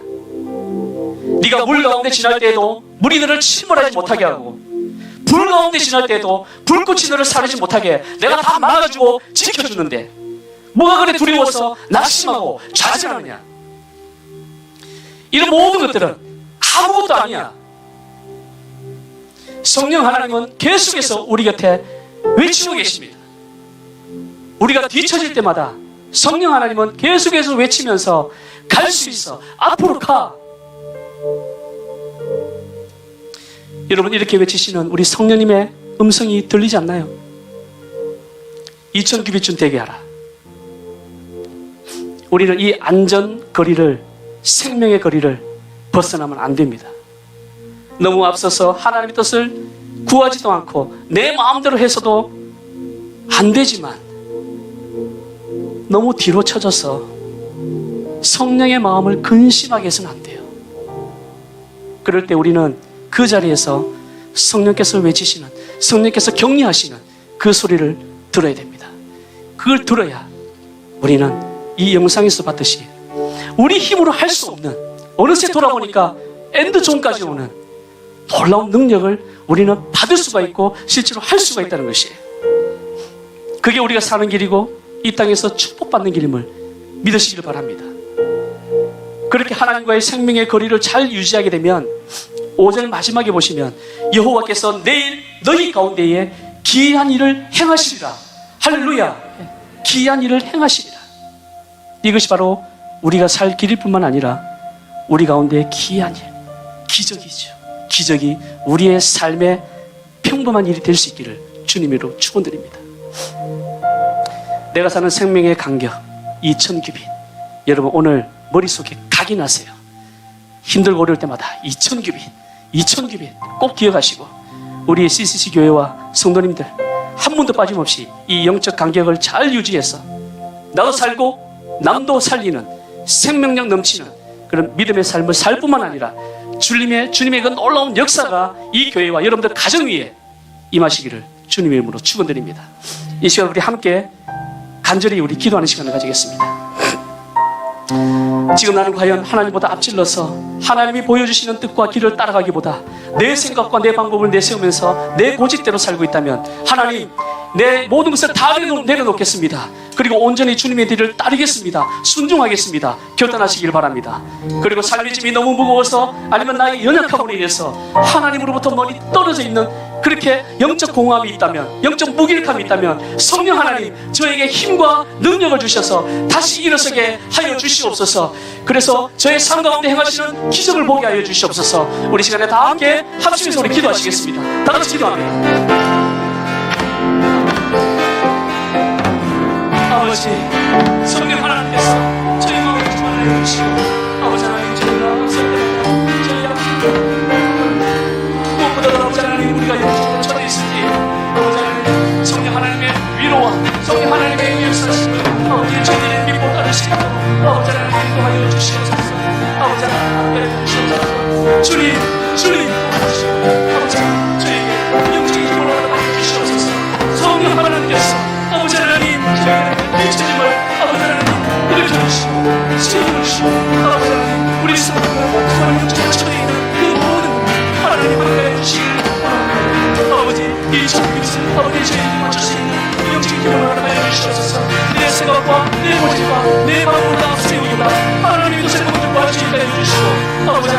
네가 물 가운데 지날 때에도 물이 너를 침몰하지 못하게 하고 불 가운데 지날 때에도 불꽃이 너를 사르지 못하게 내가 다 막아주고 지켜주는데 뭐가 그래 두려워서 낙심하고 좌절하느냐? 이런 모든 것들은 아무것도 아니야. 성령 하나님은 계속해서 우리 곁에 외치고 계십니다. 우리가 뒤처질 때마다 성령 하나님은 계속해서 외치면서 갈 수 있어. 앞으로 가. 여러분 이렇게 외치시는 우리 성령님의 음성이 들리지 않나요? 2000규빗쯤 되게 하라. 우리는 이 안전거리를, 생명의 거리를 벗어나면 안 됩니다. 너무 앞서서 하나님의 뜻을 구하지도 않고 내 마음대로 해서도 안 되지만 너무 뒤로 쳐져서 성령의 마음을 근심하게 해서는 안 돼요. 그럴 때 우리는 그 자리에서 성령께서 외치시는, 성령께서 격려하시는 그 소리를 들어야 됩니다. 그걸 들어야 우리는 이 영상에서 봤듯이 우리 힘으로 할 수 없는, 어느새 돌아보니까 엔드존까지 오는 놀라운 능력을 우리는 받을 수가 있고 실제로 할 수가 있다는 것이에요. 그게 우리가 사는 길이고 이 땅에서 축복받는 길임을 믿으시길 바랍니다. 그렇게 하나님과의 생명의 거리를 잘 유지하게 되면 5절 마지막에 보시면 여호와께서 내일 너희 가운데에 기이한 일을 행하시리라. 할렐루야. 기이한 일을 행하시리라. 이것이 바로 우리가 살 길일 뿐만 아니라 우리 가운데 기이한 일, 기적이죠. 기적이 우리의 삶의 평범한 일이 될 수 있기를 주님으로 축원드립니다. 내가 사는 생명의 간격 2000규빗. 여러분 오늘 머릿속에 각이 나세요. 힘들고 어려울 때마다 2000규빗 꼭 기억하시고 우리 CCC 교회와 성도님들 한 분도 빠짐없이 이 영적 간격을 잘 유지해서 나도 살고 남도 살리는 생명력 넘치는 그런 믿음의 삶을 살 뿐만 아니라 주님의 그 놀라운 역사가 이 교회와 여러분들 가정 위에 임하시기를 주님의 이름으로 축원드립니다. 이 시간 우리 함께 간절히 우리 기도하는 시간을 가지겠습니다. 지금 나는 과연 하나님보다 앞질러서 하나님이 보여주시는 뜻과 길을 따라가기보다 내 생각과 내 방법을 내세우면서 내 고집대로 살고 있다면 하나님, 내 모든 것을 다 내려놓겠습니다. 그리고 온전히 주님의 뒤를 따르겠습니다. 순종하겠습니다. 결단하시길 바랍니다. 그리고 삶의 짐이 너무 무거워서 아니면 나의 연약함으로 인해서 하나님으로부터 멀리 떨어져 있는 그렇게 영적 공허함이 있다면, 영적 무기력함이 있다면 성령 하나님 저에게 힘과 능력을 주셔서 다시 일어서게 하여 주시옵소서. 그래서 저의 삶 가운데 행하시는 기적을 보게 하여 주시옵소서. 우리 시간에 다 함께 합심해서 우리 기도하시겠습니다. 다 같이 기도합니다. 아버지, 성령 하나님께서 저희 마음을 충만하여 주시고 아버지 하나님 저희가 설득하고 저희 앞에 무엇보다도 아버지 하나님 우리가 영적으로 처져 있을 때 아버지 하나님 성령 하나님의 위로와 성령 하나님의 역사심을 아버지 저희들의 믿고 따를 수 있도록 아버지 하나님 인도하여 주시옵소서. 아버지 하나님 함께 주시옵소서. 주님 도와주시고 아버지 하나님 저에게 영적인 힘을 얻어가여 주시옵소서. 성령 하나님께서 아버지 하나님 저희의 뒤처짐을 이 전국에서 아버지 저희를 맞출 수 있는 영적인 기본을 하여 주시옵소서. 내 생각과 내 모습과 내 마음을 다 세우기보다 하나님의 뜻을 먼저 주인가 해주시고 아버지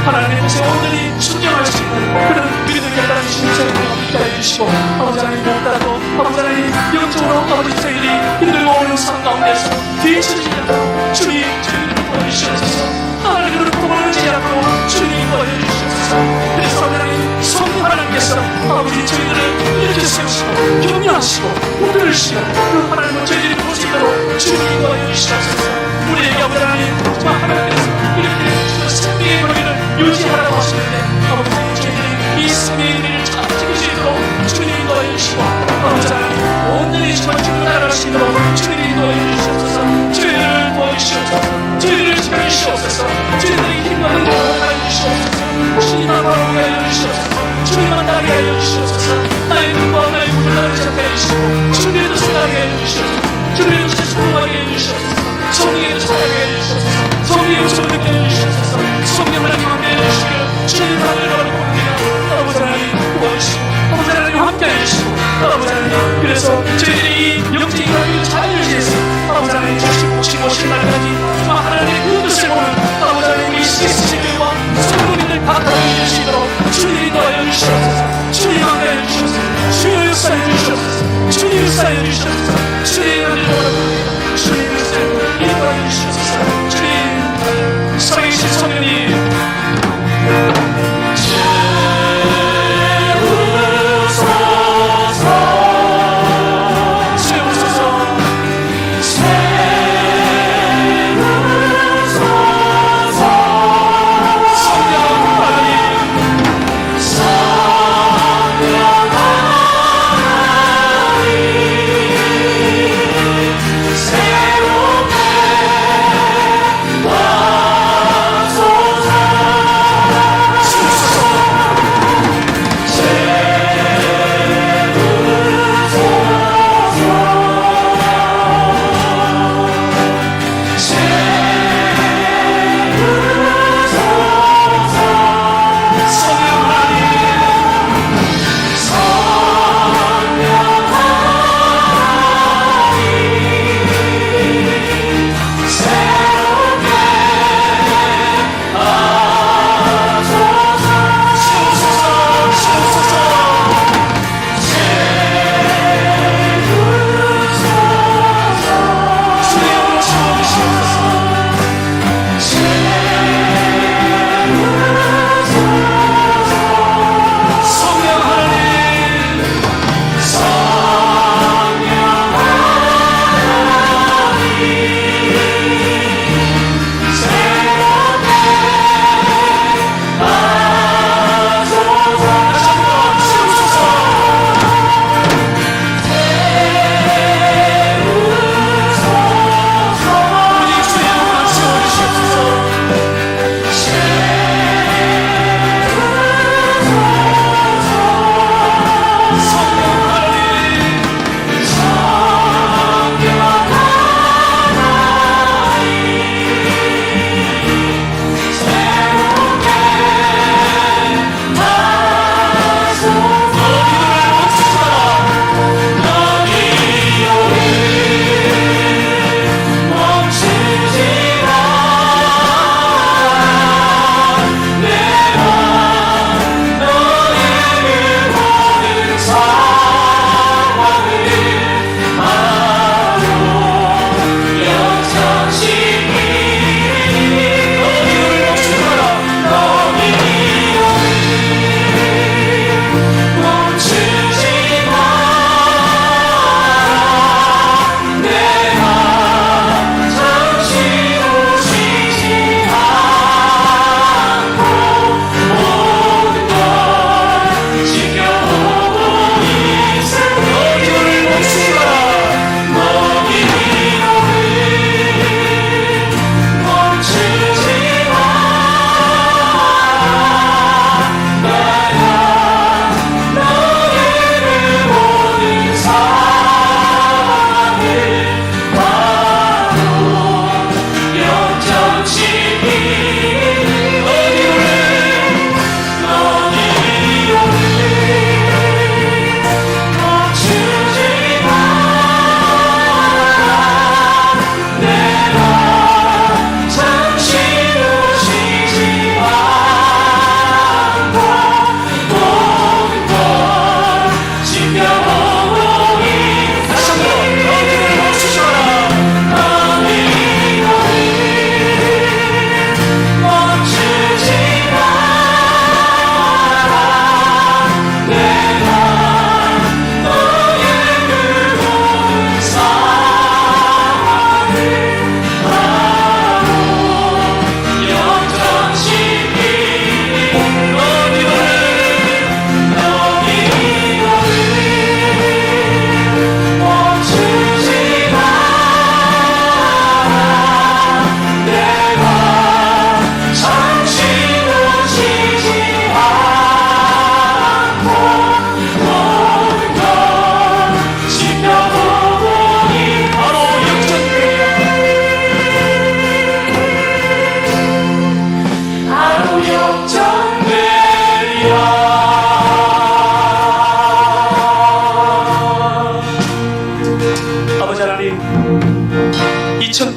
하나님의 뜻에 온전히 순종할 수 있는 그런 믿음을 깨달으시는 저희를 있게 해주시고 아버지 하나님 무엇보다도 아버지 하나님 영적으로 아버지 저희들이 힘들고 어려운 삶 가운데서 뒤처지지 않고 주님 저희를 도와주시옵소서. 하나님으로 도망하지 않고 주님 도와주시옵소서. 그래서 하나님 성령 하나님께서 아버지 저희들을 이렇게 세우시고 격려하시고 붙들으시고 그 하나님을 저희들이 볼 수 있도록 주님 도와주시옵소서. 우리에게 아버지 하나님 정말 하나님께서 이렇게 주는 생명의 거리를 유지하라고 하시는데 아버지 저희들이 이 생명의 거리를 잘 지킬 수 있도록 주님 도와주시고 아버지 하나님 온전히 정말 주님 나라를 수 있도록 주님 도와주시옵소서. 저희들을 도와주시옵소서. 저희들을 지켜주시옵소서. 저희들에게 힘받는 것을 알려주시옵소서. 주님만 바라보게 알려주시옵소서. 주님만 따르게 알려주시옵소서. 나의 눈과 나의 물을 나르지 않게 해주시고 주님의 뜻을 따르게 해주시옵소서. 주님의 뜻을 소망하게 해주시옵소서. 성령의 뜻을 따르게 해주시옵소서. 성령의 뜻을 느끼게 해주시옵소서. 성령 하나님 함께 해주시기를 주님 하나님을 바라봅니다. 아버지 하나님 도와주시고 아버지 하나님 함께 해주시고 아버지 하나님 그래서 저희들이 이 영적인 관계를 잘 유지해서 아버지 하나님 주시고 오실 날까지 정말 하나님의 그 뜻을 보는 아버지 하나님 우리 CSC 교회와 성도님들 다 다루게 주시도록 주님이 도와여 주시옵소서. 주님 함께 해주시옵소서. 주님 역사해 주시옵소서. 주님 역사해 주시옵소서. 주님 하나님 바라봅니다. 주님 역사해 인도하여 주시옵소서. 주님 살아계신 성령님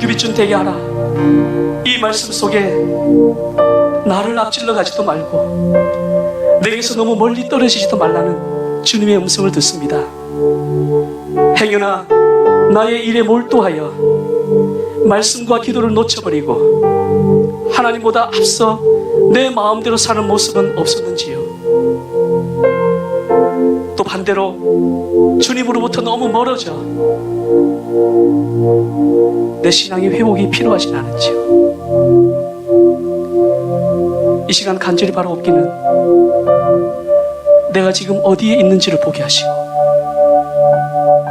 기비쯤 되게 하라. 이 말씀 속에 나를 앞질러 가지도 말고 내게서 너무 멀리 떨어지지도 말라는 주님의 음성을 듣습니다. 행여나 나의 일에 몰두하여 말씀과 기도를 놓쳐버리고 하나님보다 앞서 내 마음대로 사는 모습은 없었는지요? 또 반대로 주님으로부터 너무 멀어져 내 신앙의 회복이 필요하진 않은지요? 이 시간 간절히 바라옵기는 내가 지금 어디에 있는지를 보게 하시고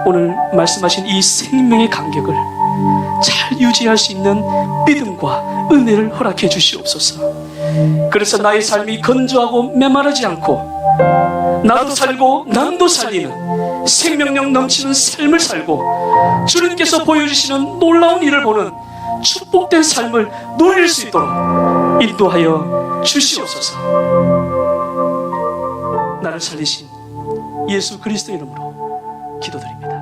오늘 말씀하신 이 생명의 간격을 잘 유지할 수 있는 믿음과 은혜를 허락해 주시옵소서. 그래서 나의 삶이 건조하고 메마르지 않고 나도 살고 남도 살리는 생명력 넘치는 삶을 살고 주님께서 보여주시는 놀라운 일을 보는 축복된 삶을 누릴 수 있도록 인도하여 주시옵소서. 나를 살리신 예수 그리스도 이름으로 기도드립니다.